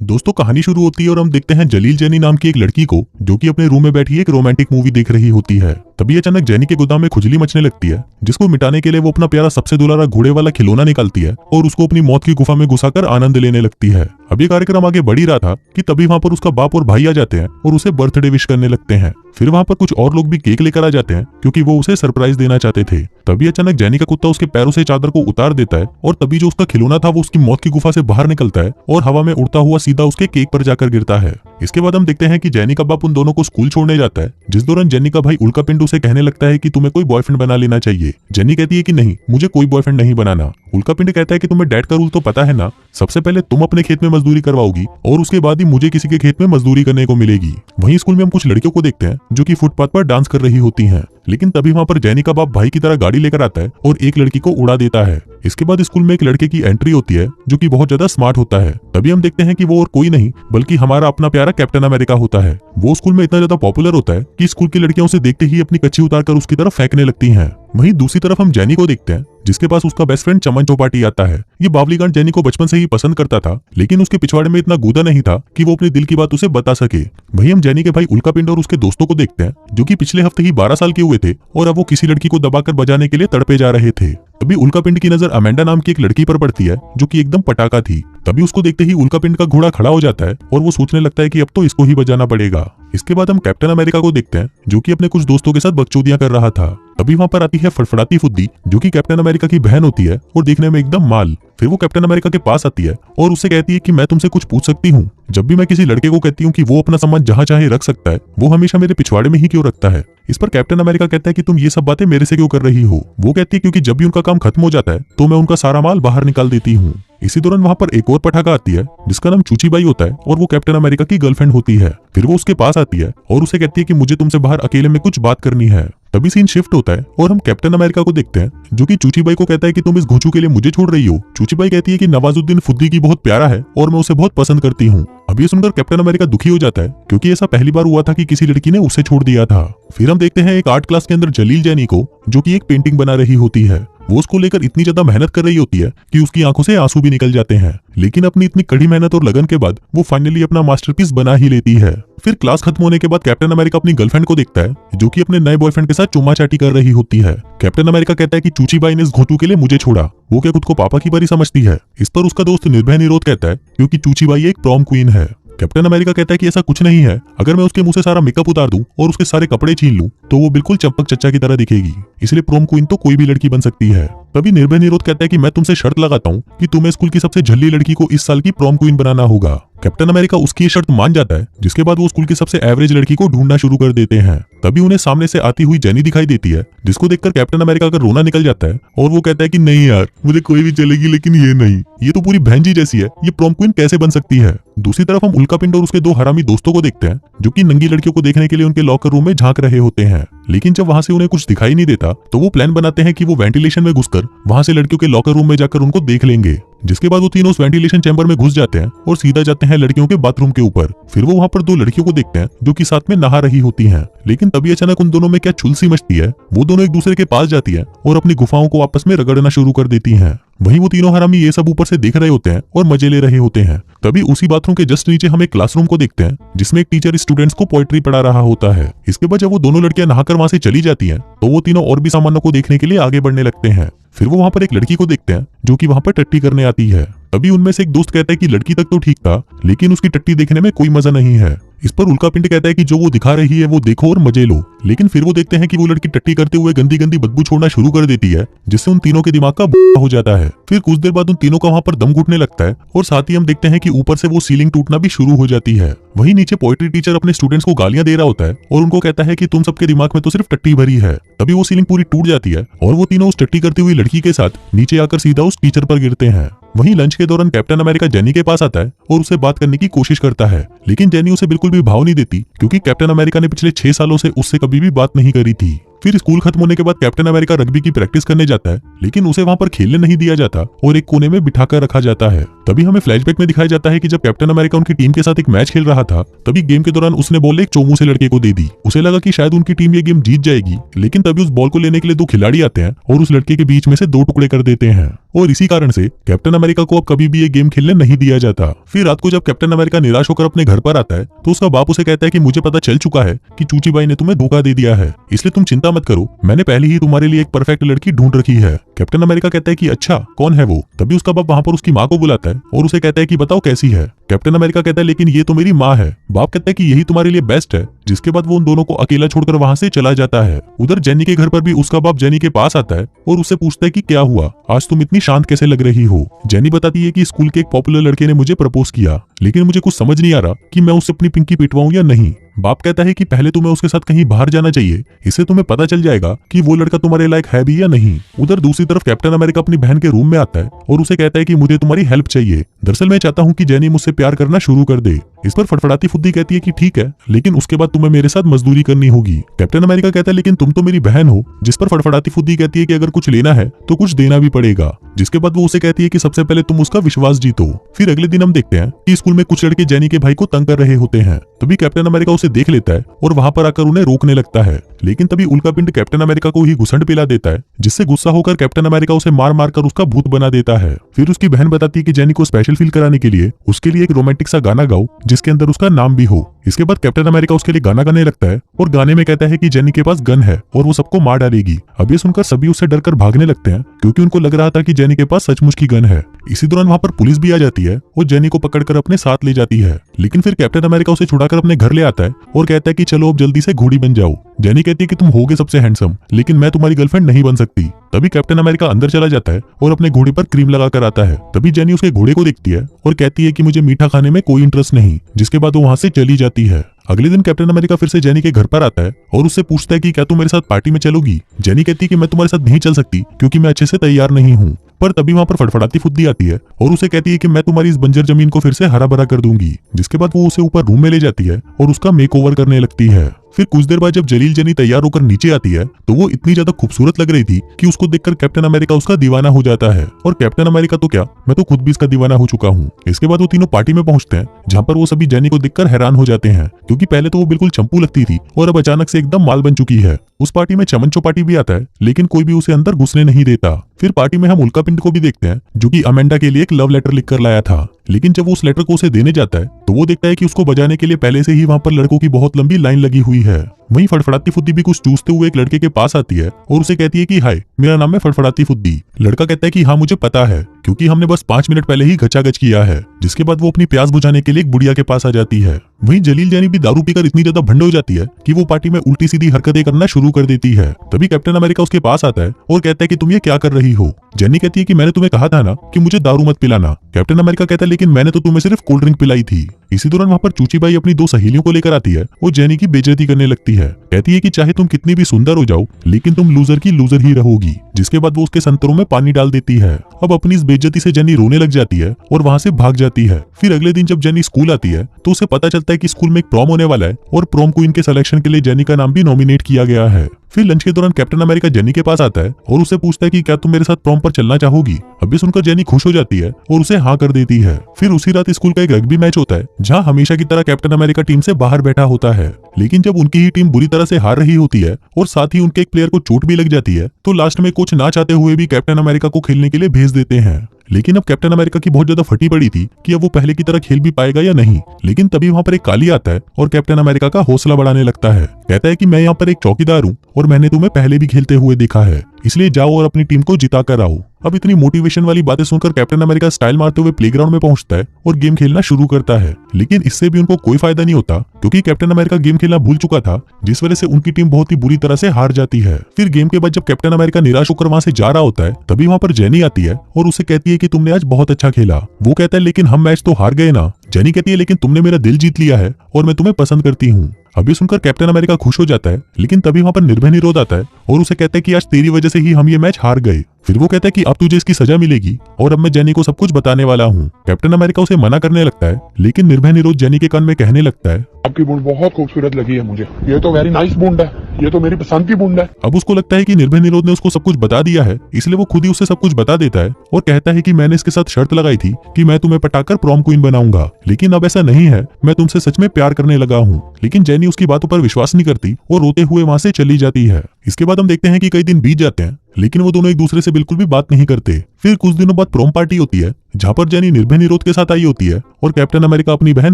दोस्तों कहानी शुरू होती है और हम देखते हैं जलील जैनी नाम की एक लड़की को जो कि अपने रूम में बैठी एक रोमांटिक मूवी देख रही होती है। तभी अचानक जैनी के गोदाम में खुजली मचने लगती है, जिसको मिटाने के लिए वो अपना प्यारा सबसे दुलारा घोड़े वाला खिलौना निकालती है और उसको अपनी मौत की गुफा में घुसाकर आनंद लेने लगती है। अब ये कार्यक्रम आगे बढ़ ही रहा था कि तभी वहाँ पर उसका बाप और भाई आ जाते हैं और उसे बर्थडे विश करने लगते हैं। फिर वहाँ पर कुछ और लोग भी केक लेकर आ जाते हैं क्योंकि वो उसे सरप्राइज देना चाहते थे। तभी अचानक जैनी का कुत्ता उसके पैरों से चादर को उतार देता है और तभी जो उसका खिलौना था वो उसकी मौत की गुफा से बाहर निकलता है और हवा में उड़ता हुआ सीधा उसके केक पर जाकर गिरता है। इसके बाद हम देखते हैं कि जैनी का बाप उन दोनों को स्कूल छोड़ने जाता है, जिस दौरान जैनी का भाई उल्का पिंड उसे कहने लगता है कि तुम्हें कोई बॉयफ्रेंड बना लेना चाहिए। जैनी कहती है कि नहीं, मुझे कोई बॉयफ्रेंड नहीं बनाना। उल्का पिंड कहता है कि तुम्हें डैड का रूल तो पता है ना, सबसे पहले तुम अपने खेत में मजदूरी करवाओगी और उसके बाद ही मुझे किसी के खेत में मजदूरी करने को मिलेगी। वहीं स्कूल में हम कुछ लड़कियों को देखते हैं जो कि फुटपाथ पर डांस कर रही होती हैं, लेकिन तभी वहाँ पर जैनी का बाप भाई की तरह गाड़ी लेकर आता है और एक लड़की को उड़ा देता है। इसके बाद स्कूल में एक लड़के की एंट्री होती है जो कि बहुत ज्यादा स्मार्ट होता है। तभी हम देखते हैं कि वो और कोई नहीं बल्कि हमारा अपना प्यारा कैप्टन अमेरिका होता है। वो स्कूल में इतना ज्यादा पॉपुलर होता है कि स्कूल की लड़कियां उसे देखते ही अपनी कच्ची उतारकर उसकी तरफ फेंकने लगती हैं। वहीं दूसरी तरफ हम जैनी को देखते हैं जिसके पास उसका बेस्ट फ्रेंड चमन चौपाटी आता है। ये बावलीगांड जैनी को बचपन से ही पसंद करता था, लेकिन उसके पिछवाड़े में इतना गूदा नहीं था कि वो अपने दिल की बात उसे बता सके। वहीं हम जैनी के भाई उल्का पिंड और उसके दोस्तों को देखते हैं जो कि पिछले हफ्ते ही 12 साल के हुए थे और अब वो किसी लड़की को दबाकर बजाने के लिए तड़पे जा रहे थे। तभी उल्का पिंड की नजर अमेंडा नाम की एक लड़की पर पड़ती है जो कि एकदम पटाखा थी। तभी उसको देखते ही उल्का पिंड का घोड़ा खड़ा हो जाता है और वो सोचने लगता है कि अब तो इसको ही बजाना पड़ेगा। इसके बाद हम कैप्टन अमेरिका को देखते हैं जो कि अपने कुछ दोस्तों के साथ बकचोदियां कर रहा था। तभी वहां पर आती है फड़फड़ाती फुद्दी जो कि कैप्टन अमेरिका की बहन होती है और देखने में एकदम माल। फिर वो कैप्टन अमेरिका के पास आती है और उससे कहती है कि मैं तुमसे कुछ पूछ सकती हूँ। जब भी मैं किसी लड़के को कहती हूँ कि वो अपना सामान जहाँ चाहे रख सकता है, वो हमेशा मेरे पिछवाड़े में ही क्यों रखता है। इस पर कैप्टन अमेरिका कहता है कि तुम ये सब बातें मेरे से क्यों कर रही हो। वो कहती है क्योंकि जब भी उनका काम खत्म हो जाता है तो मैं उनका सारा माल बाहर निकाल देती हूँ। इसी दौरान वहां पर एक और पटाखा आती है जिसका नाम चूचीबाई होता है और वो कैप्टन अमेरिका की गर्लफ्रेंड होती है। फिर वो उसके पास आती है और उसे कहती है कि मुझे तुमसे बाहर अकेले में कुछ बात करनी है। तभी सीन शिफ्ट होता है और हम कैप्टन अमेरिका को देखते हैं जो कि चूचीबाई को कहता है कि तुम इस घोंचू के लिए मुझे छोड़ रही हो। चूचीबाई कहती है कि नवाजुद्दीन फुद्दी की बहुत प्यारा है और मैं उसे बहुत पसंद करती हूँ। अब ये सुनकर कैप्टन अमेरिका दुखी हो जाता है क्योंकि ऐसा पहली बार हुआ था कि किसी लड़की ने उसे छोड़ दिया था। फिर हम देखते हैं एक आर्ट क्लास के अंदर जलील जैनी को जो कि एक पेंटिंग बना रही होती है। वो उसको लेकर इतनी ज्यादा मेहनत कर रही होती है कि उसकी आंखों से आंसू भी निकल जाते हैं, लेकिन अपनी इतनी कड़ी मेहनत और लगन के बाद वो फाइनली अपना मास्टरपीस बना ही लेती है। फिर क्लास खत्म होने के बाद कैप्टन अमेरिका अपनी गर्लफ्रेंड को देखता है जो कि अपने नए बॉयफ्रेंड के साथ चुम्मा चाटी कर रही होती है। कैप्टन अमेरिका कहता है कि चूचीबाई ने इस घोंटू के लिए मुझे छोड़ा, वो क्या खुद को पापा की परी समझती है। इस पर उसका दोस्त निर्भय निरोध कहता है क्योंकि चूचीबाई एक प्रॉम क्वीन है। कैप्टन अमेरिका कहता है कि ऐसा कुछ नहीं है, अगर मैं उसके मुंह से सारा मेकअप उतार दूं और उसके सारे कपड़े छीन लूं तो वो बिल्कुल चंपक चच्चा की तरह दिखेगी, इसलिए प्रोम क्वीन तो कोई भी लड़की बन सकती है। तभी निर्भय निरोध कहता है कि मैं तुमसे शर्त लगाता हूं कि तुम्हें स्कूल की सबसे झल्ली लड़की को इस साल की प्रोम क्वीन बनाना होगा। कैप्टन अमेरिका उसकी ये शर्त मान जाता है, जिसके बाद वो स्कूल की सबसे एवरेज लड़की को ढूंढना शुरू कर देते हैं। तभी उन्हें सामने से आती हुई जैनी दिखाई देती है, जिसको देखकर कैप्टन अमेरिका का रोना निकल जाता है और वो कहता है कि नहीं यार, मुझे कोई भी चलेगी लेकिन ये नहीं, ये तो पूरी बहन जी जैसी है, ये प्रोम क्वीन कैसे बन सकती है। दूसरी तरफ हम उल्का पिंड और उसके दो हरामी दोस्तों को देखते हैं जो कि नंगी लड़कियों को देखने के लिए उनके लॉकर रूम में झांक रहे होते हैं, लेकिन जब वहां से उन्हें कुछ दिखाई नहीं देता तो वो प्लान बनाते हैं कि वो वेंटिलेशन में घुसकर वहां से लड़कियों के लॉकर रूम में जाकर उनको देख लेंगे। जिसके बाद वो तीनों उस वेंटिलेशन चैम्बर में घुस जाते हैं और सीधा जाते हैं लड़कियों के बाथरूम के ऊपर। फिर वो वहां पर दो लड़कियों को देखते हैं जो कि साथ में नहा रही होती हैं, लेकिन तभी अचानक उन दोनों में क्या छुलसी मचती है। वो दोनों एक दूसरे के पास जाती है और अपनी गुफाओं को आपस में रगड़ना शुरू कर देती हैं। वहीं वो तीनों हरामी ये सब ऊपर से देख रहे होते हैं और मजे ले रहे होते हैं। तभी उसी बाथरूम के जस्ट नीचे हम एक क्लासरूम को देखते हैं जिसमें एक टीचर स्टूडेंट्स को पोएट्री पढ़ा रहा होता है। इसके बाद जब वो दोनों लड़कियां नहाकर वहां से चली जाती हैं तो वो तीनों और भी सामानों को देखने के लिए आगे बढ़ने लगते हैं। फिर वो वहां पर एक लड़की को देखते हैं जो कि वहां पर टट्टी करने आती है। तभी उनमें से एक दोस्त कहता है कि लड़की तक तो ठीक था, लेकिन उसकी टट्टी देखने में कोई मजा नहीं है। इस पर उल्का पिंड कहता है कि जो वो दिखा रही है वो देखो और मजे लो, लेकिन फिर वो देखते हैं कि वो लड़की टट्टी करते हुए गंदी गंदी बदबू छोड़ना शुरू कर देती है, जिससे उन तीनों के दिमाग का बुरा हो जाता है। फिर कुछ देर बाद उन तीनों का वहां पर दम घुटने लगता है और साथ ही हम देखते हैं कि ऊपर से वो सीलिंग टूटना भी शुरू हो जाती है। वहीं नीचे पोएट्री टीचर अपने स्टूडेंट्स को गालियां दे रहा होता है और उनको कहता है कि तुम सबके दिमाग में तो सिर्फ टट्टी भरी है। तभी वो सीलिंग पूरी टूट जाती है और वो तीनों उस टट्टी करती हुई लड़की के साथ नीचे आकर सीधा उस टीचर पर गिरते हैं। वहीं लंच के दौरान कैप्टन अमेरिका जेनी के पास आता है और उसे बात करने की कोशिश करता है, लेकिन जेनी उसे बिल्कुल भी भाव नहीं देती क्योंकि कैप्टन अमेरिका ने पिछले 6 सालों से उससे कभी भी बात नहीं करी थी। फिर स्कूल खत्म होने के बाद कैप्टन अमेरिका रग्बी की प्रैक्टिस करने जाता है, लेकिन उसे वहाँ पर खेलने नहीं दिया जाता और एक कोने में बिठाकर रखा जाता है। तभी हमें फ्लैशबैक में दिखाया जाता है कि जब कैप्टन अमेरिका उनकी टीम के साथ एक मैच खेल रहा था, तभी गेम के दौरान उसने बॉल एक चोमू से लड़के को दे दी। उसे लगा कि शायद उनकी टीम ये गेम जीत जाएगी, लेकिन तभी उस बॉल को लेने के लिए दो खिलाड़ी आते हैं और उस लड़के के बीच में से दो टुकड़े कर देते हैं, और इसी कारण से कैप्टन अमेरिका को अब कभी भी ये गेम खेलने नहीं दिया जाता। फिर रात को जब कैप्टन अमेरिका निराश होकर अपने घर पर आता है, तो उसका बाप उसे कहता है कि मुझे पता चल चुका है कि चूची बाई ने तुम्हें धोखा दे दिया है, इसलिए तुम चिंता मत करो, मैंने पहले ही तुम्हारे लिए एक परफेक्ट लड़की ढूंढ रखी है। कैप्टन अमेरिका कहता है कि अच्छा, कौन है वो? तभी उसका बाप वहाँ पर उसकी माँ को बुलाता है और उसे कहता है कि बताओ कैसी है। कैप्टन अमेरिका कहता है लेकिन ये तो मेरी माँ है। बाप कहता है कि यही तुम्हारे लिए बेस्ट है। जिसके बाद वो उन दोनों को अकेला छोड़कर वहाँ से चला जाता है। उधर जेनी के घर पर भी उसका बाप जेनी के पास आता है और उससे पूछता है कि क्या हुआ, आज तुम इतनी शांत कैसे लग रही हो। जेनी बताती है कि स्कूल के एक पॉपुलर लड़के ने मुझे प्रपोज किया, लेकिन मुझे कुछ समझ नहीं आ रहा कि मैं उससे अपनी पिंकी पिटवाऊं या नहीं। बाप कहता है कि पहले तुम्हें उसके साथ कहीं बाहर जाना चाहिए, इससे तुम्हें पता चल जाएगा कि वो लड़का तुम्हारे लायक है भी या नहीं। उधर दूसरी तरफ कैप्टन अमेरिका अपनी बहन के रूम में आता है और उसे कहता है कि मुझे तुम्हारी हेल्प चाहिए। दरअसल मैं चाहता हूँ कि जेनी मुझसे प्यार करना शुरू कर दे। इस पर फड़फड़ाती फुद्दी कहती है कि ठीक है, लेकिन उसके बाद तुम्हें मेरे साथ मजदूरी करनी होगी। कैप्टन अमेरिका कहता है लेकिन तुम तो मेरी बहन हो। जिस पर फड़फड़ाती फुद्दी कहती है कि अगर कुछ लेना है तो कुछ देना भी पड़ेगा। जिसके बाद वो उसे कहती है कि सबसे पहले तुम उसका विश्वास जीतो। फिर अगले दिन हम देखते हैं कि स्कूल में कुछ लड़के जेनी के भाई को तंग कर रहे होते हैं। तभी कैप्टन अमेरिका उसे देख लेता है और वहां पर आकर उन्हें रोकने लगता है, लेकिन तभी उल्का पिंड कैप्टन अमेरिका को ही घुसंड पिला देता है, जिससे गुस्सा होकर कैप्टन अमेरिका उसे मार मार कर उसका भूत बना देता है। फिर उसकी बहन बताती है कि जेनी को स्पेशल फील कराने के लिए उसके लिए एक रोमांटिक सा गाना गाओ जिसके अंदर उसका नाम भी हो। इसके बाद कैप्टन अमेरिका उसके लिए गाना गाने लगता है और गाने में कहता है कि जेनी के पास गन है और वो सबको मार डालेगी। अब ये सुनकर सभी उससे डरकर भागने लगते हैं, क्योंकि उनको लग रहा था कि जेनी के पास सचमुच की गन है। इसी दौरान वहां पर पुलिस भी आ जाती है और जेनी को पकड़कर अपने साथ ले जाती है, लेकिन फिर कैप्टन अमेरिका उसे छुड़ाकर अपने घर ले आता है और कहता है कि चलो अब जल्दी से घोड़ी बन जाओ। जेनी कहती है कि तुम होगे सबसे हैंडसम, लेकिन मैं तुम्हारी गर्लफ्रेंड नहीं बन सकती। तभी कैप्टन अमेरिका अंदर चला जाता है और अपने घोड़े पर क्रीम लगा कर आता है। तभी जेनी उसके घोड़े को देखती है और कहती है कि मुझे मीठा खाने में कोई इंटरेस्ट नहीं। जिसके बाद वो वहां से चली जाती है। अगले दिन कैप्टन अमेरिका फिर से जेनी के घर पर आता है और उससे पूछता है कि क्या तुम मेरे साथ पार्टी में चलोगी। जेनी कहती है कि मैं तुम्हारे साथ नहीं चल सकती क्योंकि मैं अच्छे से तैयार नहीं हूँ। पर तभी वहां पर फड़फड़ाती फुद्दी आती है और उसे कहती है कि मैं तुम्हारी इस बंजर जमीन को फिर से हरा भरा कर दूंगी। जिसके बाद वो उसे ऊपर रूम में ले जाती है और उसका मेकओवर करने लगती है। फिर कुछ देर बाद जब जलील जेनी तैयार होकर नीचे आती है तो वो इतनी ज्यादा खूबसूरत लग रही थी कि उसको देखकर कैप्टन अमेरिका उसका दीवाना हो जाता है। और कैप्टन अमेरिका तो क्या, मैं तो खुद भी इसका दीवाना हो चुका हूँ। इसके बाद वो तीनों पार्टी में पहुंचते हैं, जहाँ पर वो सभी जेनी को देखकर हैरान हो जाते हैं, क्योंकि पहले तो वो बिल्कुल चंपू लगती थी और अब अचानक से एकदम माल बन चुकी है। उस पार्टी में चमन चौपाटी भी आता है, लेकिन कोई भी उसे अंदर घुसने नहीं देता। फिर पार्टी में हम उल्का पिंड को भी देखते हैं, जो कि अमेंडा के लिए एक लव लेटर लिखकर लाया था। लेकिन जब वो उस लेटर को उसे देने जाता है तो वो देखता है कि उसको बजाने के लिए पहले से ही वहां पर लड़कों की बहुत लंबी लाइन लगी हुई है। वहीं फड़फड़ाती फुद्दी भी कुछ चूसते हुए एक लड़के के पास आती है और उसे कहती है कि हाय, मेरा नाम है फड़फड़ाती फुद्दी। लड़का कहता है कि हाँ मुझे पता है, क्योंकि हमने बस 5 मिनट पहले ही गचागच किया है। जिसके बाद वो अपनी प्यास बुझाने के लिए एक बुढ़िया के पास आ जाती है। वहीं जलील जेनी भी दारू पीकर इतनी ज्यादा भंड हो जाती है कि वो पार्टी में उल्टी सीधी हरकतें करना शुरू कर देती है। तभी कैप्टन अमेरिका उसके पास आता है और कहता है कि तुम ये क्या कर रही हो। जेनी कहती है कि मैंने तुम्हें कहा था ना कि मुझे दारू मत पिलाना। कैप्टन अमेरिका कहता है लेकिन मैंने तो तुम्हें सिर्फ कोल्ड ड्रिंक पिलाई थी। इसी दौरान वहां पर चूची बाई अपनी 2 सहेलियों को लेकर आती है और जेनी की बेइज्जती करने लगती है। कहती है कि चाहे तुम कितनी भी सुंदर हो जाओ, लेकिन तुम लूजर की लूजर ही रहोगी। जिसके बाद वो उसके संतरों में पानी डाल देती है। अब अपनी इस बेइज्जती से जेनी रोने लग जाती है और वहां से भाग जाती है। फिर अगले दिन जब जेनी स्कूल आती है तो उसे पता चलता है कि स्कूल में एक प्रॉम होने वाला है और प्रॉम क्वीन के सिलेक्शन के लिए जेनी का नाम भी नॉमिनेट किया गया है। फिर लंच के दौरान कैप्टन अमेरिका जेनी के पास आता है और उसे पूछता है कि क्या तुम मेरे साथ प्रॉम पर चलना चाहोगी। अब ये सुनकर जेनी खुश हो जाती है और उसे हाँ कर देती है। फिर उसी रात स्कूल का एक रग्बी मैच होता है, जहाँ हमेशा की तरह कैप्टन अमेरिका टीम से बाहर बैठा होता है। लेकिन जब उनकी ही टीम बुरी तरह से हार रही होती है और साथ ही उनके एक प्लेयर को चोट भी लग जाती है, तो लास्ट में कोच ना चाहते हुए भी कैप्टन अमेरिका को खेलने के लिए भेज देते हैं। लेकिन अब कैप्टन अमेरिका की बहुत ज्यादा फटी पड़ी थी कि अब वो पहले की तरह खेल भी पाएगा या नहीं। लेकिन तभी वहां पर एक काली आता है और कैप्टन अमेरिका का हौसला बढ़ाने लगता है। कहता है कि मैं यहाँ पर एक चौकीदार हूँ और मैंने तुम्हें पहले भी खेलते हुए देखा है, इसलिए जाओ और अपनी टीम को जिता कर आओ। अब इतनी मोटिवेशन वाली बातें सुनकर कैप्टन अमेरिका स्टाइल मारते हुए प्लेग्राउंड में पहुंचता है और गेम खेलना शुरू करता है। लेकिन इससे भी उनको कोई फायदा नहीं होता, क्योंकि कैप्टन अमेरिका गेम खेलना भूल चुका था, जिस वजह से उनकी टीम बहुत ही बुरी तरह से हार जाती है। फिर गेम के बाद जब कैप्टन अमेरिका निराश होकर वहां से जा रहा होता है, तभी वहां पर जेनी आती है और उसे कहती है कि तुमने आज बहुत अच्छा खेला। वो कहता है लेकिन हम मैच तो हार गए ना। जेनी कहती है लेकिन तुमने मेरा दिल जीत लिया है और मैं तुम्हें पसंद करती हूँ। अब ये सुनकर कैप्टन अमेरिका खुश हो जाता है, लेकिन तभी वहाँ पर निर्भय निरोध आता है और उसे कहता है कि आज तेरी वजह से ही हम ये मैच हार गए। फिर वो कहता है कि अब तुझे इसकी सजा मिलेगी और अब मैं जेनी को सब कुछ बताने वाला हूँ। कैप्टन अमेरिका उसे मना करने लगता है, लेकिन निर्भय निरोध जेनी के कान में कहने लगता है, आपकी बूंद बहुत खूबसूरत लगी है मुझे, ये तो वेरी नाइस बूंद है, ये तो मेरी पसंद की बूंद है। अब उसको लगता है कि निर्भय निरोध ने उसको सब कुछ बता दिया है, इसलिए वो खुद ही उसे सब कुछ बता देता है और कहता है कि मैंने इसके साथ शर्त लगाई थी कि मैं तुम्हें पटाकर प्रॉम क्वीन बनाऊंगा, लेकिन अब ऐसा नहीं है, मैं तुमसे सच में प्यार करने लगा हूँ। लेकिन जेनी उसकी बातों पर विश्वास नहीं करती और रोते हुए वहां से चली जाती है। इसके बाद हम देखते हैं कि कई दिन बीत जाते हैं, लेकिन वो दोनों एक दूसरे से बिल्कुल भी बात नहीं करते। फिर कुछ दिनों बाद प्रॉम पार्टी होती है, जहाँ पर जेनी निर्भय निरोध के साथ आई होती है और कैप्टन अमेरिका अपनी बहन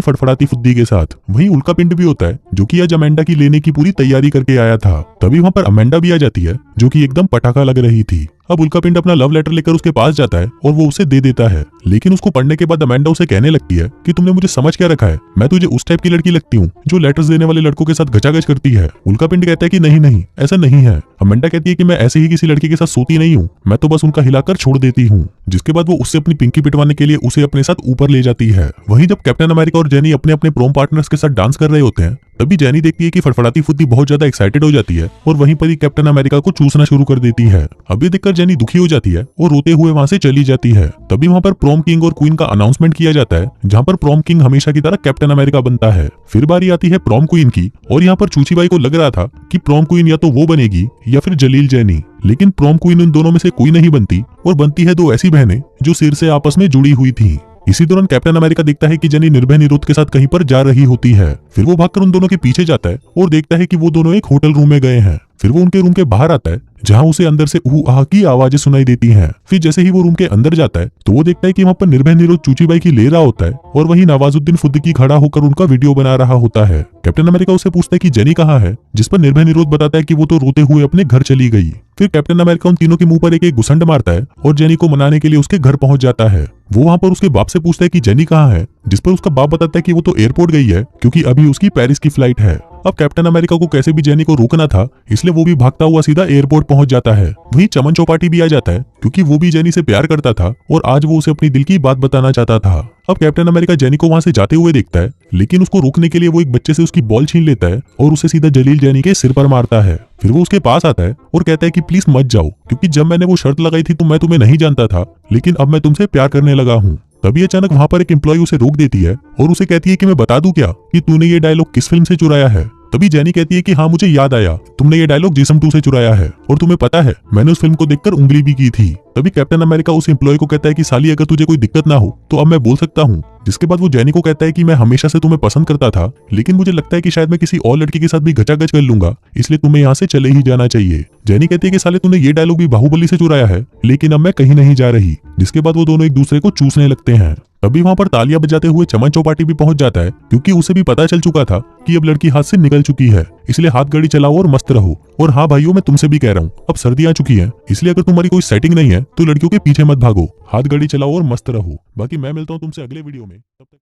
फटफड़ाती फुद्दी के साथ। वहीं उल्का पिंड भी होता है, जो कि आज अमेंडा की लेने की पूरी तैयारी करके आया था। तभी वहाँ पर अमेंडा भी आ जाती है, जो कि एकदम पटाखा लग रही थी। अब उल्का पिंड अपना लव लेटर लेकर उसके पास जाता है और वो उसे दे देता है, लेकिन उसको पढ़ने के बाद अमेंडा उसे कहने लगती है कि तुमने मुझे समझ क्या रखा है, मैं तुझे उस टाइप की लड़की लगती हूँ जो लेटर्स देने वाले लड़कों के साथ घचाघच करती है। उल्का पिंड कहता है कि नहीं नहीं, ऐसा नहीं है। अमेंडा कहती है कि मैं ऐसे ही किसी लड़की के साथ सोती नहीं हूँ, मैं तो बस उनका हिलाकर छोड़ देती हूँ। जिसके बाद वो उससे अपनी पिंकी पिटवाने के लिए उसे अपने साथ ऊपर ले जाती है। वहीं जब कैप्टन अमेरिका और जेनी अपने अपने प्रोम पार्टनर्स के साथ डांस कर रहे होते हैं, तभी जेनी देखती है कि फटफड़ाती फुद्दी बहुत ज्यादा एक्साइटेड हो जाती है और वहीं पर ही कैप्टन अमेरिका को चूसना शुरू कर देती है। अब ये देखकर जेनी दुखी हो जाती है और रोते हुए वहां से चली जाती है। तभी वहां पर प्रॉम किंग और क्वीन का अनाउंसमेंट किया जाता है, जहां पर प्रॉम किंग हमेशा की तरह कैप्टन अमेरिका बनता है। फिर बारी आती है प्रॉम क्वीन की और यहाँ पर चूची बाई को लग रहा था कि प्रॉम क्वीन या तो वो बनेगी या फिर जलील जेनी, लेकिन प्रॉम क्वीन उन दोनों में से कोई नहीं बनती और बनती है दो ऐसी बहनें जो सिर से आपस में जुड़ी हुई थी। इसी दौरान कैप्टन अमेरिका देखता है कि जेनी निर्भय निरोध के साथ कहीं पर जा रही होती है। फिर वो भागकर उन दोनों के पीछे जाता है और देखता है कि वो दोनों एक होटल रूम में गए हैं। फिर वो उनके रूम के बाहर आता है, जहां उसे अंदर से ऊह आह की आवाजें सुनाई देती हैं। फिर जैसे ही वो रूम के अंदर जाता है तो वो देखता है कि वहां पर निर्भय निरोध चूचीबाई की ले रहा होता है और वहीं नवाजुद्दीन फुद्दीकी खड़ा होकर उनका वीडियो बना रहा होता है। कैप्टन अमेरिका उसे पूछता है कि जेनी कहाँ है, जिस पर निर्भय निरोध बताता है कि वो तो रोते हुए अपने घर चली गई। फिर कैप्टन अमेरिका उन तीनों के मुंह पर एक एक घुसंड मारता है और जेनी को मनाने के लिए उसके घर पहुंच जाता है। वो वहां पर उसके बाप से पूछता है कि जेनी कहाँ है, जिस पर उसका बाप बताता है कि वो तो एयरपोर्ट गई है क्योंकि अभी उसकी पेरिस की फ्लाइट है। अब कैप्टन अमेरिका को कैसे भी जेनी को रोकना था, इसलिए वो भी भागता हुआ सीधा एयरपोर्ट पहुंच जाता है। वहीं चमन चौपाटी भी आ जाता है, क्योंकि वो भी जेनी से प्यार करता था और आज वो उसे अपनी दिल की बात बताना चाहता था। अब कैप्टन अमेरिका जेनी को वहां से जाते हुए देखता है, लेकिन उसको रोकने के लिए वो एक बच्चे से उसकी बॉल छीन लेता है और उसे सीधा जलील जेनी के सिर पर मारता है। फिर वो उसके पास आता है और कहता है कि प्लीज मत जाओ, क्योंकि जब मैंने वो शर्त लगाई थी तो मैं तुम्हें नहीं जानता था, लेकिन अब मैं तुमसे प्यार करने लगा हूँ। तभी अचानक वहां पर एक एम्प्लॉय उसे रोक देती है और उसे कहती है कि मैं बता दूं क्या कि तूने ये डायलॉग किस फिल्म से चुराया है। तभी जेनी कहती है कि हाँ मुझे याद आया, तुमने ये डायलॉग जिस्म 2 से चुराया है और तुम्हें पता है मैंने उस फिल्म को देखकर उंगली भी की थी। तभी कैप्टन अमेरिका उस एम्प्लॉय को कहता है कि साली अगर तुझे कोई दिक्कत ना हो तो अब मैं बोल सकता हूँ। जिसके बाद वो जेनी को कहता है कि मैं हमेशा से तुम्हें पसंद करता था, लेकिन मुझे लगता है कि शायद मैं किसी और लड़की के साथ भी घचाघच कर लूंगा, इसलिए तुम्हें यहाँ से चले ही जाना चाहिए। जेनी कहती है कि साले तूने ये डायलॉग भी बाहुबली से चुराया है, लेकिन अब मैं कहीं नहीं जा रही। जिसके बाद वो दोनों एक दूसरे को चूसने लगते हैं। तभी वहां पर तालियां बजाते हुए चमन चौपाटी भी पहुंच जाता है, क्योंकि उसे भी पता चल चुका था कि अब लड़की हाथ से निकल चुकी है, इसलिए हाथ गाड़ी चलाओ और मस्त रहो। और हाँ भाइयों, मैं तुमसे भी कह रहा हूँ, अब सर्दियां आ चुकी हैं, इसलिए अगर तुम्हारी कोई सेटिंग नहीं है तो लड़कियों के पीछे मत भागो, हाथ गाड़ी चलाओ और मस्त रहो। बाकी मैं मिलता हूँ तुमसे अगले वीडियो में, तब तक